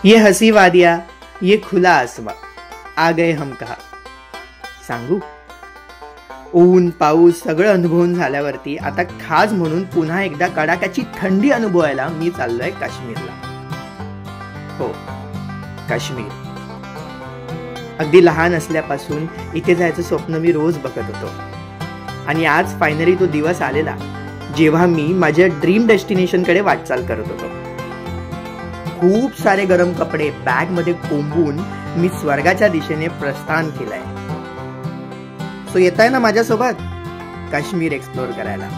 ये हसी वादिया, ये खुला आसमा, आ गए हम कहा. सांगू, ऊन पाऊस सगळं अनुभवून झाल्यावरती आता खास म्हणून पुन्हा एकदा कडाक्याची थंडी अनुभवायला मी चाललोय काश्मीरला. हो, काश्मीर. अगदी लहान असल्यापासून इथे जायचं स्वप्न मी रोज बघत होतो आणि आज फायनली तो दिवस आलेला जेव्हा मी माझ्या ड्रीम डेस्टिनेशन कडे वाटचाल करत होतो. खूप सारे गरम कपडे बॅग मध्ये कोंबून मी स्वर्गाच्या दिशेने प्रस्थान केलंय. सो येताय ना माझ्यासोबत काश्मीर एक्सप्लोर करायला.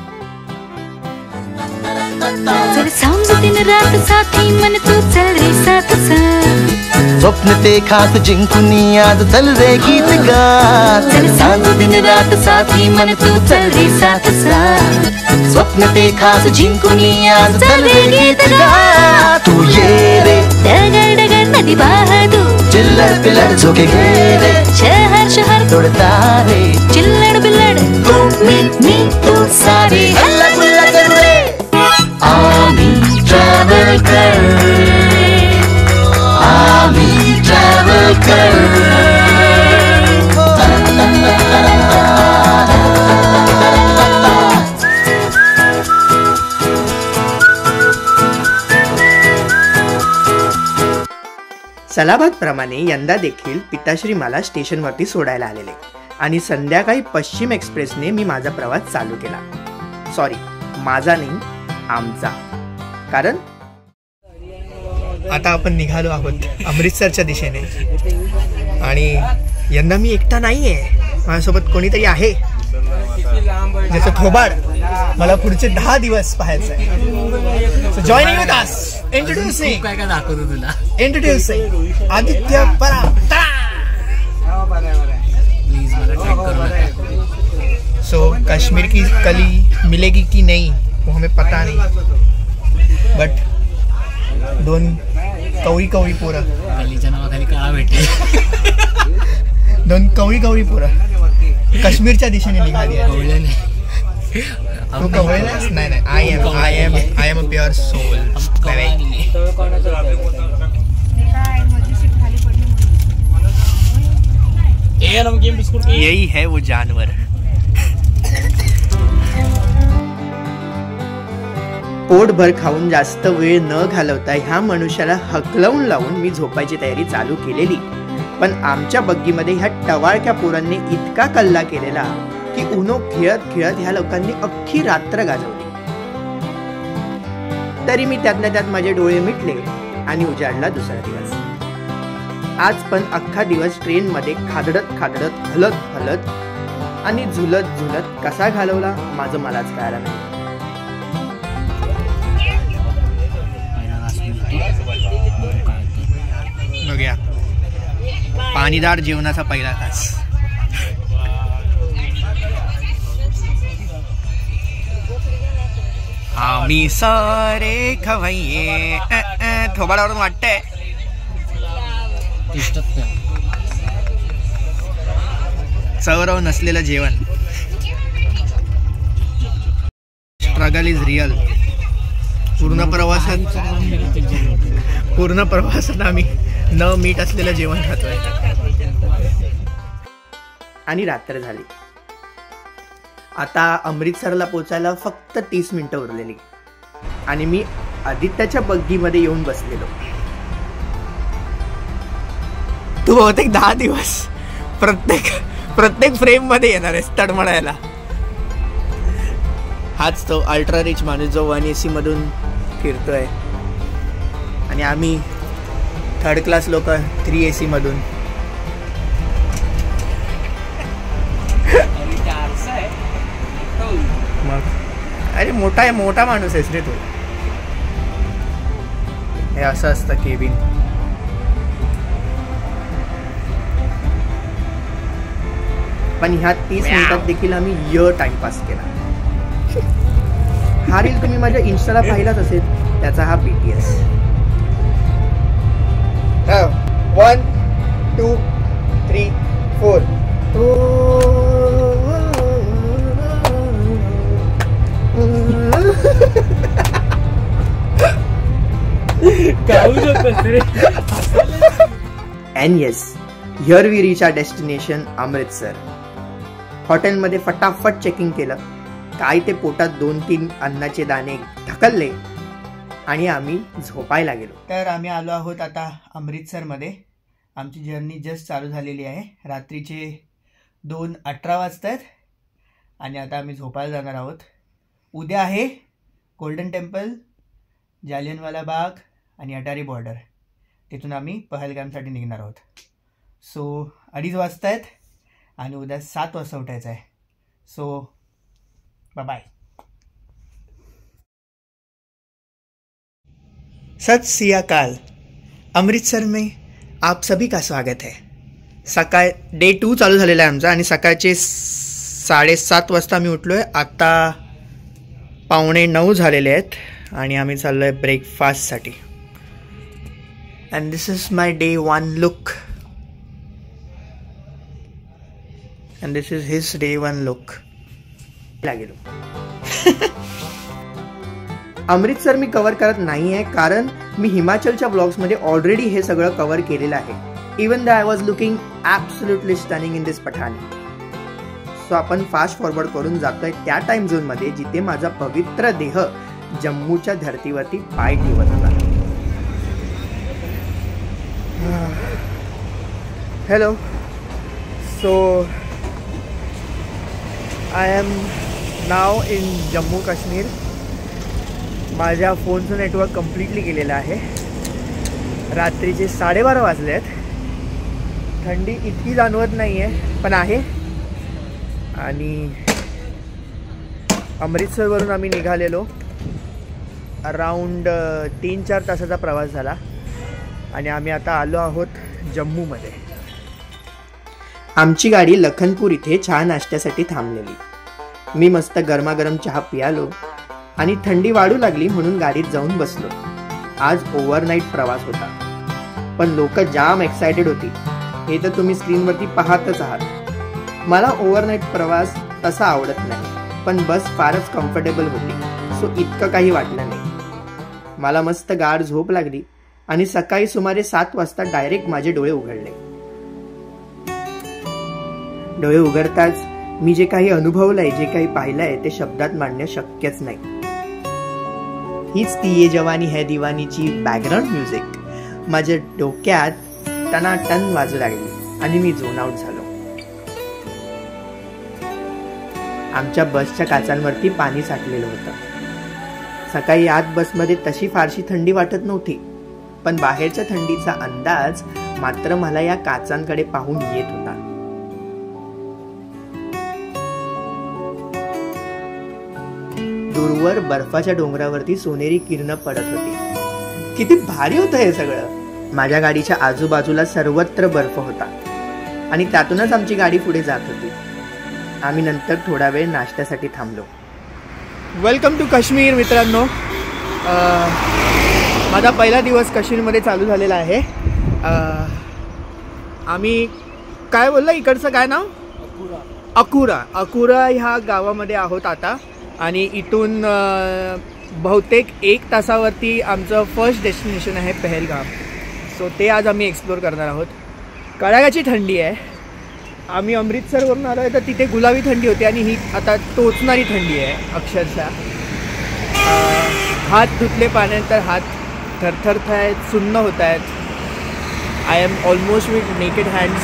चल सांग दिन रात साथी मन तू चल रे साथ साथ. स्वप्न ते खास जिंकून आज चल रे गीत गा. चल सांग दिन रात साथी मन तू चल रे साथ साथ. स्वप्न ते खास जिंकून आज चल रे गीत गा. तू ये रे डगर डगर नदी बहादू. चिल्लर पिल्लर झोके घे रे. शहर शहर तोडता रे. चिल्लड़ बिल्लड़ तू मी तू सारे हल्ला गुल्ला करू रे. आम्ही ट्रॅव्हल कर. आम्ही ट्रॅव्हल कर. सलाबाद प्रमाणे यंदा देखील पिताश्री मला स्टेशनवरती सोडायला आलेले आणि संध्याकाळी पश्चिम एक्सप्रेसने मी माझा प्रवास चालू केला. सॉरी, माझा नाही, आमचा. कारण आता आपण निघालो आहोत अमृतसरच्या दिशेने आणि यंदा मी एकटा नाहीये. माझ्यासोबत कोणीतरी आहे ज्याचं थोबाड मला पुढचे 10 दिवस पाहायचं आहे. So joining with us, introducing काय काय दाखवतो तुला. इंट्रोड्यूसिंग आदित्य परांतरा. प्लीज मला ट्रॅक करू नका. सो कश्मीर की कली मिलेगी कि नहीं वो हमें पता नहीं, बट 2 कवळी कवळी पोरं, कलीच्या नावाखाली काळा भेटले. 2 कवळी कवळी पोरं काश्मीरच्या दिशेने निघाली आहे. कवळे नाही. तू कवळेलास? नाही, I am a pure soul. यही है वो जानवर. पोटभर खाऊन जास्त वेळ न घालवता ह्या मनुष्याला हकलवून लावून मी झोपायची तयारी चालू केलेली. पण आमच्या बग्गीमध्ये ह्या टवाळक्या पोरांनी इतका कल्ला केलेला की उनो खेळत खेळत ह्या लोकांनी अख्खी रात्र गाजवली. तरी मी त्यातल्या त्यात माझे डोळे मिटले आणि उजाडला दुसरा दिवस. आज पण अख्खा दिवस ट्रेन मध्ये खादडत खादडत हलत हलत आणि झुलत झुलत कसा घालवला माझं मलाच कळालं नाही. बघूया पाणीदार जेवणाचा पहिला तास. आम्ही सारे खवय्ये. थोबाडावरून वाटतंय चवरव नसलेलं जेवण. Struggle is real. पूर्ण प्रवासात आम्ही न मीठ असलेलं जेवण खातोय. आणि रात्र झाली. आता अमृतसरला पोचायला फक्त 30 मिनिटं उरलेली आणि मी आदित्याच्या बग्गीमध्ये येऊन बसलेलो. तू बहुतेक 10 दिवस प्रत्येक फ्रेम मध्ये येणार आहेस तडमडायला. हाच तो अल्ट्रा रिच माणूस जो 1 AC मधून फिरतोय आणि आम्ही 3rd क्लास लोक 3 AC मधून. मग अरे मोठा माणूस आहेस रे तू. हे असं असतं केबिन. पण ह्या 30 मिनिटात देखील आम्ही टाइमपास केला. हा रील तुम्ही माझ्या इन्स्टाला पाहिलाच असेल, त्याचा हा BTS. 1 2 3 4. गाऊ शकतोस रे. And yes, here we reach our destination Amritsar. हॉटेलमध्ये फटाफट चेकिंग केलं. काय ते पोटात 2-3 अन्नाचे दाणे ढकलले आणि आम्ही झोपायला गेलो. तर आम्ही आलो आहोत आता अमृतसरमध्ये. आमची जर्नी जस्ट चालू झालेली आहे. रात्रीचे 2:18 वाजतात आणि आता आम्ही झोपायला जाणार आहोत. उद्या आहे गोल्डन टेम्पल, जालियनवाला बाग आणि अटारी बॉर्डर. तिथून आम्ही पहलगामसाठी निघणार आहोत. सो 2:30 वाजतायत आणि उद्या 7 वाजता उठायचं आहे. So bye bye. सत श्री अकाल. अमृतसर में आप सभी का स्वागत है. सकाळ डे 2 चालू झालेला आहे आमचा आणि सकाळचे 7:30 वाजता आम्ही उठलो आहे. आता 8:45 झालेले आहेत आणि आम्ही चाललो आहे ब्रेकफास्टसाठी. And this is my day 1 look. And this is his day 1 look. लागेलो. अमृतसर मी कव्हर करत नाही आहे कारण मी हिमाचलच्या ब्लॉग्समध्ये ऑलरेडी हे सगळं कव्हर केलेलं आहे. Even the I was looking absolutely stunning in this Pathaan. सो आपण फास्ट फॉरवर्ड करून जातोय त्या टाइम झोन मध्ये जिथे माझा पवित्र देह जम्मूच्या धर्तीवरती पाय ठेवत होता. Hello. So I am now in Jammu Kashmir. माझ्या फोनचं नेटवर्क कम्प्लिटली गेलेलं आहे. रात्रीचे 12:30 वाजले आहेत. थंडी इतकी जाणवत नाही आहे पण आहे. आणि अमृतसरवरून आम्ही निघालेलो. अराऊंड 3-4 तासाचा प्रवास झाला आणि आम्ही आता आलो आहोत जम्मूमध्ये. आमची गाडी लखनपूर इथे चहा नाश्त्यासाठी थांबलेली. मी मस्त गरमागरम चहा पियालो आणि थंडी वाढू लागली म्हणून गाडीत जाऊन बसलो. आज ओव्हरनाईट प्रवास होता पण लोक जाम एक्सायटेड होती. हे तर तुम्ही स्क्रीनवरती पाहतच आहात. मला ओव्हरनाईट प्रवास तसा आवडत नाही पण बस फारच कम्फर्टेबल होती. सो इतकं काही वाटलं नाही. मला मस्त गाढ झोप लागली आणि सकाळी सुमारे 7 वाजता डायरेक्ट माझे डोळे उघडले. डोळे उघडताच मी जे काही अनुभवलंय, जे काही पाहिलंय ते शब्दात मांडणे शक्यच नाही. हीच ती ये जवानी है दिवानीची बॅकग्राऊंड म्युझिक माझ्या डोक्यात टनाटन वाजू लागली आणि मी झोन आउट झालो. आमच्या बसच्या काचांवरती पाणी साठलेलं होतं. सकाळी आत बसमध्ये तशी फारशी थंडी वाटत नव्हती पण बाहेरच्या थंडीचा अंदाज मात्र मला या काचांकडे पाहून येत होता. दूरवर बर्फाच्या डोंगरावरती सोनेरी किरण पडत होती. किती भारी होतं हे सगळं. माझ्या गाडीच्या आजूबाजूला सर्वत्र बर्फ होता आणि त्यातूनच आमची गाडी पुढे जात होती. आम्ही नंतर थोडा वेळ नाश्त्यासाठी थांबलो. वेलकम टू काश्मीर मित्रांनो. माझा पहिला दिवस काश्मीरमध्ये चालू झालेला आहे. आम्ही काय बोलला इकडचं काय नाव? अकुरा ह्या गावामध्ये आहोत आता आणि इथून बहुतेक 1 तासावरती आमचं फर्स्ट डेस्टिनेशन आहे पहलगाम. सो ते आज आम्ही एक्सप्लोर करणार आहोत. कडाक्याची थंडी आहे. आम्ही अमृतसरवरून आलो आहे तर तिथे गुलाबी थंडी होती आणि ही आता टोचणारी थंडी आहे अक्षरशः. हात धुतले पाण्यानंतर हात थरथरत आहेत, सुन्न होत आहेत. I am almost with naked hands.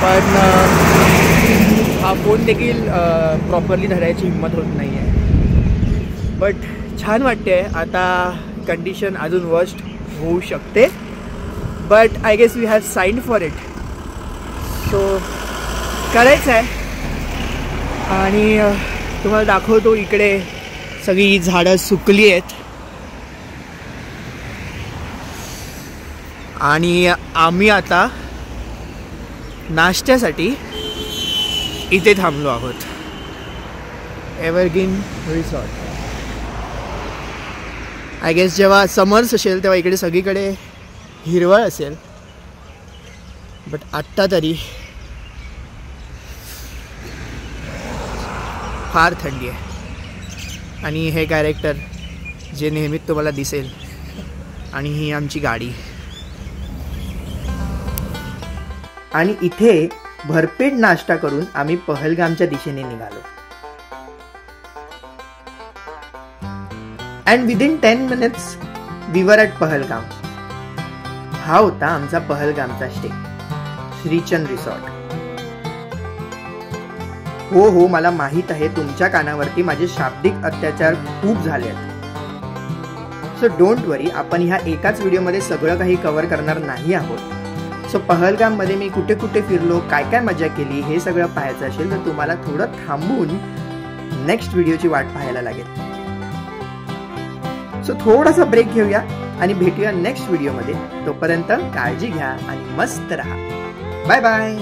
पण हा फोन देखील प्रॉपरली धरायची हिंमत होत नाही आहे. बट छान वाटते. आता कंडिशन अजून वर्स्ट होऊ शकते but I guess we have signed for it. So करायचं आहे. आणि तुम्हाला दाखवतो इकडे सगळी झाडं सुकली आहेत आणि आम्ही आता नाश्त्यासाठी इथे थांबलो आहोत. Evergreen resort. आय गेस जेव्हा समर्स असेल तेव्हा इकडे सगळीकडे हिरवळ असेल बट आत्ता तरी फार थंडी आहे. आणि हे कॅरेक्टर जे नेहमीच तुम्हाला दिसेल आणि ही आमची गाडी. आणि इथे भरपेट नाश्ता करून आम्ही पहलगामच्या दिशेने निघालो. And within 10 minutes we were at Pahalgam. हा होता आमचा पहलगामचा स्टे, श्रीचंद रिसॉर्ट. हो, मला माहित आहे तुमच्या कानावरती माझे शाब्दिक अत्याचार खूप झाले आहेत. सो डोंट वरी, आपण ह्या एकाच व्हिडिओमध्ये सगळं काही कव्हर करणार नाही आहोत. सो पहलगाममध्ये मी कुठे कुठे फिरलो, काय काय मजा केली, हे सगळं पाहायचं असेल तर तुम्हाला थोडं थांबून नेक्स्ट व्हिडिओची वाट पाहायला लागेल. सो थोडासा ब्रेक घेऊया आणि भेटूया नेक्स्ट व्हिडिओमध्ये. तोपर्यंत काळजी घ्या आणि मस्त राहा. Bye bye.